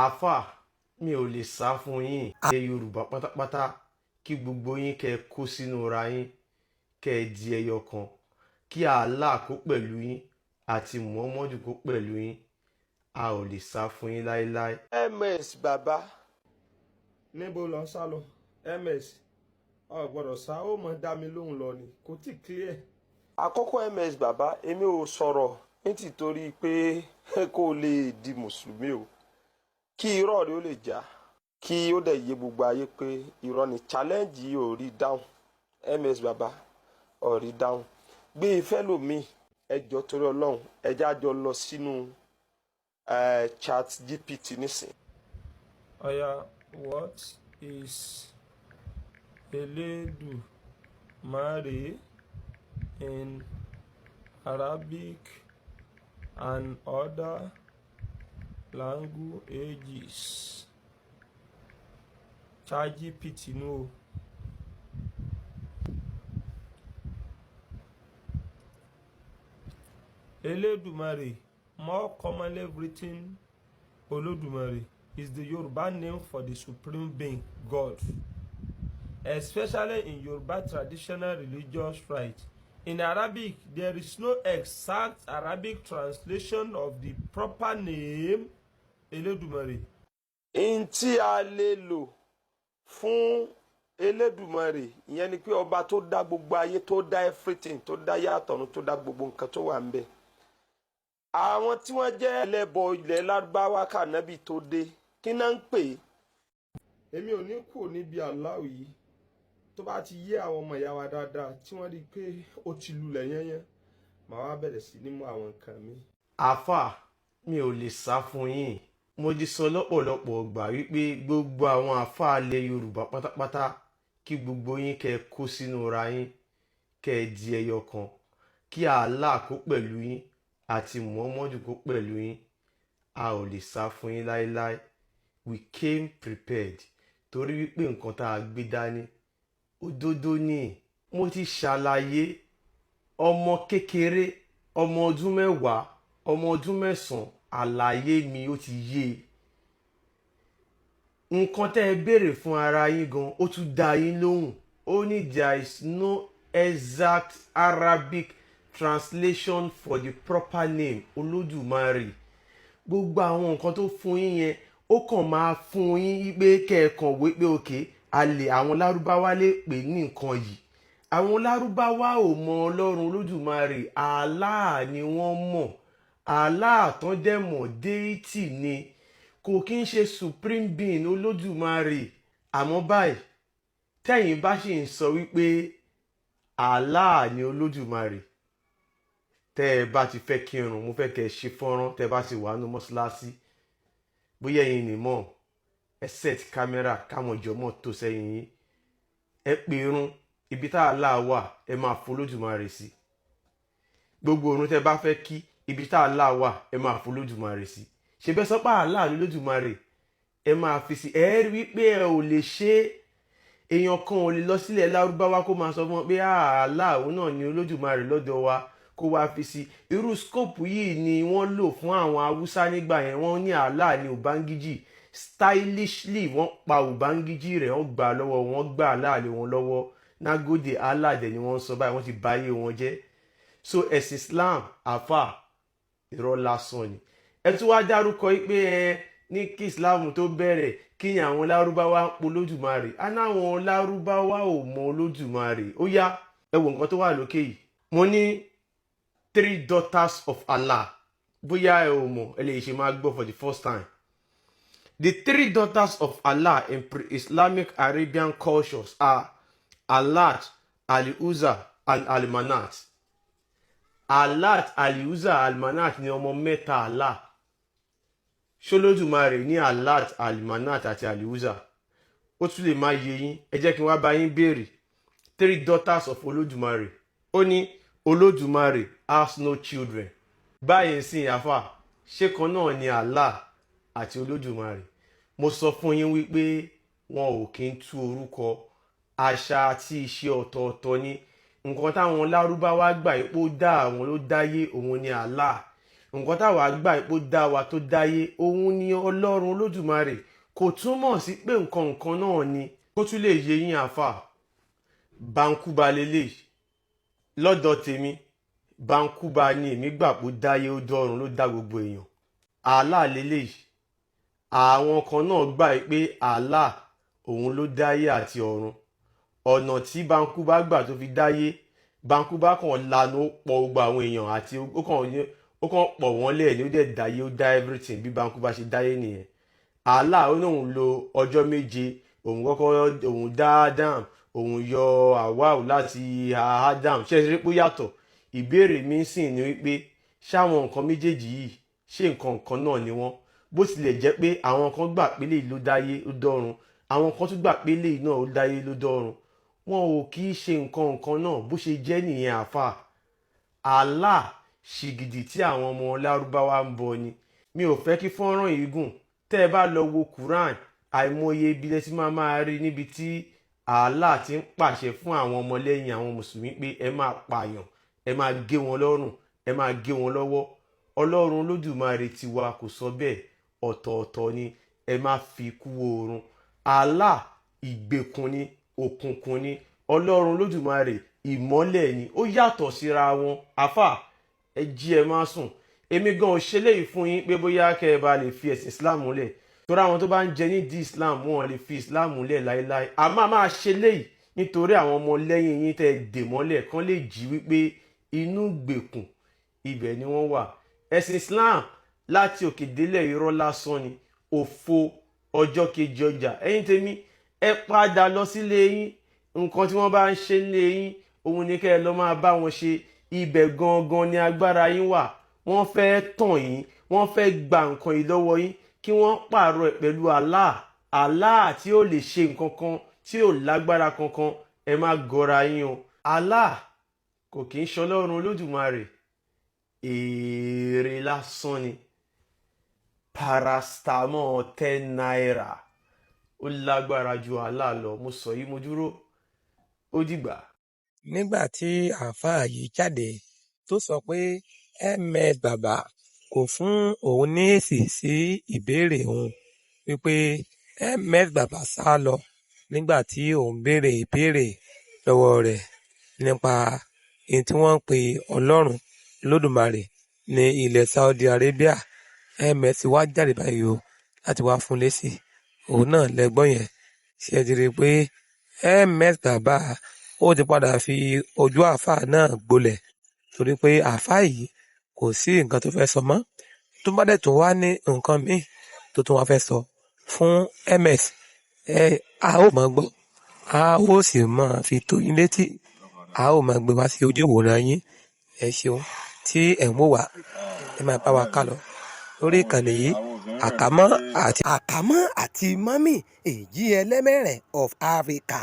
àáfà mi ò lè sá fún yín ilẹ̀ yorùbá pátápátá kí gbogbo yín kẹ́ ẹ kó sínú ra yín kẹ́ ẹ di ẹyọ kan kí Allah kó pẹ̀lú yín àti muhammadu kó pẹ̀lú yín a ò lè sá fún yín láéláé. ms bàbá níbo lọ ń sá lọ ms ọ gbọ́dọ̀ sá ó mọ dá mi lóhùn lọ ni kò tí clear. àkọ́kọ́ ms bàbá èmi ò sọ̀rọ̀ nítorí pé kó lè di mùsùlùmí o kí irọ́ rẹ̀ ó lè jà kí ó dẹ̀ yé gbogbo ayé pé irọ́ ni challenge yìí ò rí dáhùn ms bàbá ò rí dáhùn gbé ìfẹ́ lòmíì ẹjọ́ torí ọlọ́run ẹjẹ́ àjọ lọ sínú chat gpt nísìn. Oya, what is Elédùmarè in Arabic and other languages? ChatGPT no. Elédùmarè, more commonly written Olódùmarè, is the Yoruba name for the supreme being, God. Especially in Yoruba traditional religious rite. In Arabic, there is no exact Arabic translation of the proper name Elédùmarè. n tí a lè lò fún Elédùmarè ìyẹn ni pé ọba tó dá gbogbo ayé tó dá everything tó dá yàtọ̀run tó dá gbogbo nǹkan tó wà ń bẹ̀. àwọn tí wọ́n jẹ́ ẹlẹ́bọ ilẹ̀ lárúbáwá kànábì tó dé kí náà ń pè é. Èmi ò ní kú níbi Allah yìí tó bá ti yé àwọn ọmọ ìyá wa dáadáa tí wọ́n rí i pé ó ti lulẹ̀ yẹ́nyẹ́ màá wá bẹ̀rẹ̀ sí ní mú àwọn nǹkan mi. àáfà mi ò lè sá fún yín mo ti sọ lọ́pọ̀lọpọ̀ ọgbà wípé gbogbo àwọn àáfà ilẹ̀ yorùbá pátápátá kí gbogbo yín kẹ́ ẹ kó sínú ra yín kẹ́ ẹ di ẹyọ kan kí Allah kó pẹ̀lú yín àti muhammadu kó pẹ̀lú yín a ò lè sá fún yín láéláé. We came prepared torí wípé nǹkan tá a gbé dání òdodo ni. mo ti ṣàlàyé ọmọ kékeré ọmọ ọdún mẹ́wàá ọmọ ọdún mẹ́sàn-án àlàyé mi ó ti yé nǹkan tẹ́ ẹ béèrè fún ara yín gan ó tún dá yín lóhùn ó ní there is no exact Arabic translation for the proper name Olódùmarè gbogbo àwọn nǹkan tó fún yín yẹn ó kàn máa fún yín pé kẹ́ẹ̀kan wé pé òkè àlè àwọn lárúbáwá lè pè ní nǹkan yìí àwọn lárúbáwá ò mọ ọlọ́run Olódùmarè Allah ni wọ́n mọ̀ Allah tán dẹ̀ mọ̀ déètì ni kò kí ń ṣe supreme being Olódùmarè àmọ́ báyìí tẹ́yìn bá ṣì ń sọ wípé Allah ni Olódùmarè tẹ́ ẹ bá ti fẹ́ kírun mo fẹ́ kẹ́ ẹ ṣe fọ́nrán tẹ́ ẹ bá ti wà nínú mọ́ṣáláṣí bóyá ẹ̀yin ni mọ̀ ẹ set kámẹ́rà káwọn ìjọmọ̀ tó sẹ́yìn yín ẹ pè irun ibi tá Allah wà ẹ máa fún Olódùmarè sí gbogbo irun tẹ́ bá fẹ́ kí ibi tá Allah wà ẹ máa fún Olódùmarè sí ṣe bẹ́ẹ̀ sọ́pà Allah ní Olódùmarè ẹ máa fi sí ẹ rí wípé ẹ ò lè ṣe èèyàn kan ò lè lọ sílẹ̀ lárúbáwá kó máa sọ fún wọn pé Allah òun náà ní Olódùmarè lọ́dọ̀ wa kó wá fi sí irú scope yìí ni wọ́n lò fún àwọn haúsá nígbà yẹn wọ́n ní Allah ní Ubangiji stylishly wọ́n pa Ubangiji rẹ̀ wọ́n gbà lọ́wọ́ wọ́n gbà Allah lé wọn lọ́wọ́ Nagode Allah dẹ̀ ni wọ́n sọ báyìí wọ́n ti báyé wọn jẹ́ so ẹ̀sìn Islam àfà irọ́ lásán ni ẹ tún wá dárúkọ pé ẹ ní kí Islam tó bẹ̀rẹ̀ kí ni àwọn lárúbáwá ń po Olódùmarè anáwọn lárúbáwá ò mọ Olódùmarè ó yá ẹ wo nǹkan tó wà lókè yìí mo ní 3 daughters of Allah bóyá ẹ ò mọ̀ ẹ lè ṣe máa gbọ́ for the first time. The 3 daughters of Allah in pre-Islamic Arabian cultures are Allat, Al-Uzza, and Al-Manat. Allat, Al-Uzza, Al-Manat ni ọmọ mẹ́ta Allah. Ṣolódùmarè ní Allat, Al-Manat àti Al-Uzza. Ó tún lè máa yé yín ẹ jẹ́ kí n wá bá yín béèrè 3 daughters of Olódùmarè. Ó ní Olódùmarè has no children. Báyìí sí àfà ṣé kan náà ni Allah àti Olódùmarè. Mo sọ fún yín wípé wọn ò kí ń tú orúkọ àṣà àti ìṣe ọ̀tọ̀ọ̀tọ̀ ni nǹkan táwọn lárúbáwá gbà pé ó dá àwọn ló dáyé òun ni Allah nǹkan táwa gbà pé ó dá wa tó dáyé òun ni ọlọ́run olódùmarè, kò túmọ̀ sí pé nǹkan náà ni. Kó tún lè yé yín àfà, Bankuba lélẹ̀ lọ́dọ̀ tèmi. Bankuba ni èmi gbà pé ó dáyé ó dọ́run, ló dá gbogbo èèyàn. Allah lélẹ̀ àwọn kan náà gbà pé Allah òun ló dáyé àti ọ̀run. Ọ̀nà tí Bankuba gbà tó fi dáyé, Bankuba kan lanu ó pọ̀ gbogbo àwọn èèyàn àti ó kàn pọ̀ wọ́n lẹ̀ ní ó dẹ̀ dáyé, ó dá everything bí Bankuba ṣe dáyé nìyẹn. Allah ó ní òun lo ọjọ́ 7, òun dá Adam, òun yọ Hawa láti Adam. Ṣé ẹ rí pé ó yàtọ̀? Ìbéèrè mi sì ni wípé ṣáwọn nǹkan méjèèjì yìí ṣé nǹkan náà ni wọ́n? Bó tilẹ̀ jẹ́ pé àwọn kan gbà pé léyìí ló dáyé ó dọ́run, àwọn kan tún gbà pé léyìí náà ó dáyé ló dọ́run. Wọn ò kì í ṣe nǹkan náà, bó ṣe jẹ́ nìyẹn àfà. Allah ṣìgìdì tí àwọn ọmọ Lárúbáwá ń bọ ni. Mi ò fẹ́ kí fọ́nrán yìí gùn. Tẹ́ ẹ bá lọ wo Quran, àìmọye ibi lẹ ti máa rí níbi tí Allah ti ń pàṣẹ fún àwọn ọmọlẹ́yìn àwọn mùsùlùmí pé ẹ máa pààyàn, ẹ máa gé wọn lọ́rùn, ẹ máa gé wọn lọ́wọ́. Ọlọ́run Olódùmarè tiwa kò sọ bẹ́ẹ̀, ọ̀tọ̀ọ̀tọ̀ ni. Ẹ má fi kú oorun. Allah ìgbèkùn ni, òkùnkùn ni. Ọlọ́run Olódùmarè ìmọ́lẹ̀ ni. Ó yàtọ̀ síra wọn. Àfà, ẹ jí ẹ má sùn. Èmi gan ò ṣe léyìí fún yín pé bóyá kẹ́ ẹ bá lè fi ẹ̀sìn Islam múlẹ̀. Torí àwọn tó bá ń jẹ nídìí Islam wọn lè fi Islam múlẹ̀ láéláé. A máa ṣe léyìí nítorí àwọn ọmọ lẹ́yìn yín tẹ́ dè mọ́lẹ̀ kan lè jí wípé inú gbèkùn ibẹ̀ ni wọ́n wà. Ẹ̀sìn Islam láti òkè délẹ̀ irọ́ lásán ni. Òfo ọjọ́ kejì ọjà. Ẹ̀yin tèmi, ẹ padà lọ sílé yín. Nǹkan tí wọ́n bá ń ṣe nílé yín òun ni kẹ́ ẹ lọ máa bá wọn ṣe. Ibẹ̀ gangan ni agbára yín wà. Wọ́n fẹ́ tàn yín, wọ́n fẹ́ gba nǹkan yìí lọ́wọ́ yín kí wọ́n pààrọ̀ ẹ̀ pẹ̀lú Allah tí ó lè ṣe nǹkan kan, tí ò lágbára kankan. Ẹ má gọra yín o. Allah kò kì í ṣọlọ́run Olódùmarè, èrè lásán ni. Paracetamol 10 naira ó lágbára ju Allah lọ. Mo sọ yìí mo dúró, ó dìgbà. Nígbà tí àáfàá yìí jáde tó sọ pé MS Baba kò fún òun ní èsì sí ìbéèrè òun, wípé MS Baba sá lọ nígbà tí òun béèrè ìbéèrè lọ́wọ́ rẹ̀ nípa èyí tí wọ́n ń pe Ọlọ́run Olódùmarè ní ilẹ̀ Saudi Arabia. MS wá jáde báyìí o láti wá fún lésì. Òun náà lẹ́gbọ́n yẹn. Ṣé ẹ ti rí i pé MS Baba ó ti padà fi ojú àáfàá náà gbolẹ̀, torí pé àáfàá yìí kò sí nǹkan tó fẹ́ sọ mọ́. Tó bá dẹ̀ tún wá ní nǹkan míì tó tún wá fẹ́ sọ fún MS, a ó máa gbọ́, a ó sì máa fi tó yín létí, a ó máa gbé wá sí ojú ìwòran yín. Ẹ ṣeun tí ẹ̀ ń wò wá, ẹ máa bá wa ká lọ lórí ìkànnì yìí. Àkámọ́ àti mọ́mì, èjì ẹlẹ́mẹ̀rẹ̀ of Africa.